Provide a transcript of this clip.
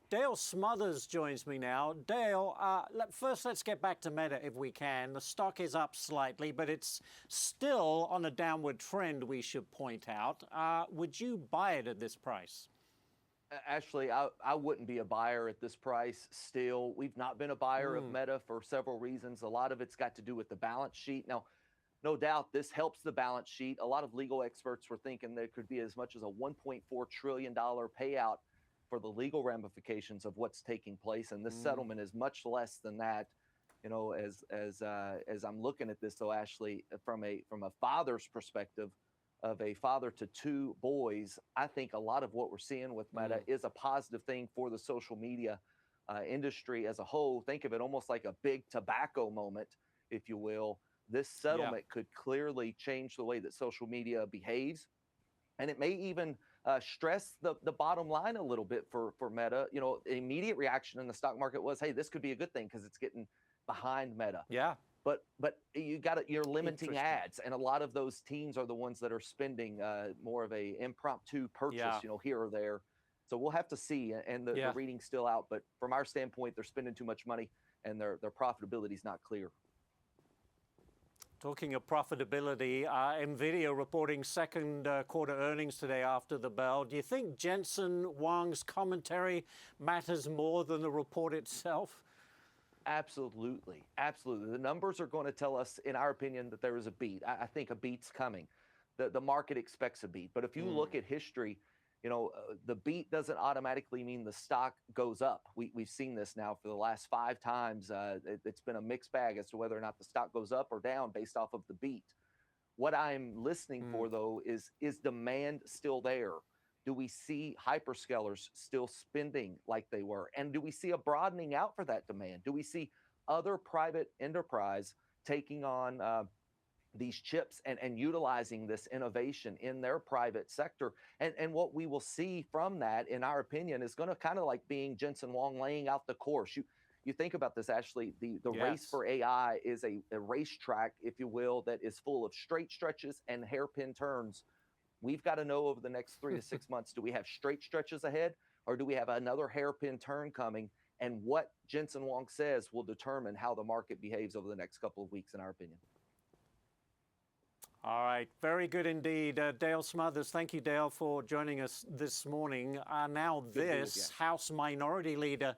Dale Smothers joins me now. Dale, first let's get back to Meta if we can. The stock is up slightly, but it's still on a downward trend, we should point out. Would you buy it at this price? Actually, I wouldn't be a buyer at this price still. We've not been a buyer of Meta for several reasons. A lot of it's got to do with the balance sheet. Now, no doubt this helps the balance sheet. A lot of legal experts were thinking there could be as much as a $1.4 trillion payout for the legal ramifications of what's taking place. And this settlement is much less than that. You know, as I'm looking at this, though, Ashley, from a father's perspective, of a father to two boys, I think a lot of what we're seeing with Meta is a positive thing for the social media industry as a whole. Think of it almost like a big tobacco moment, if you will. This settlement could clearly change the way that social media behaves. And it may even stress the bottom line a little bit for Meta. You know, the immediate reaction in the stock market was, hey, this could be a good thing because it's getting behind Meta. Yeah. But you're limiting ads, and a lot of those teams are the ones that are spending more of a impromptu purchase, you know, here or there. So we'll have to see, and the reading's still out. But from our standpoint, they're spending too much money, and their profitability is not clear. Talking of profitability, Nvidia reporting second quarter earnings today after the bell. Do you think Jensen Huang's commentary matters more than the report itself? Absolutely. Absolutely. The numbers are going to tell us, in our opinion, that there is a beat. I think a beat's coming. The market expects a beat. But if you look at history, you know, the beat doesn't automatically mean the stock goes up. We've seen this now for the last 5 times. It's been a mixed bag as to whether or not the stock goes up or down based off of the beat. What I'm listening for, though, is demand still there? Do we see hyperscalers still spending like they were? And do we see a broadening out for that demand? Do we see other private enterprise taking on these chips and utilizing this innovation in their private sector? And what we will see from that, in our opinion, is going to kind of like being Jensen Huang laying out the course. You think about this, Ashley, the race for AI is a racetrack, if you will, that is full of straight stretches and hairpin turns. We've got to know over the next 3 to 6 months, do we have straight stretches ahead, or do we have another hairpin turn coming? And what Jensen Huang says will determine how the market behaves over the next couple of weeks, in our opinion. All right. Very good indeed. Dale Smothers, thank you, Dale, for joining us this morning. Now this, House Minority Leader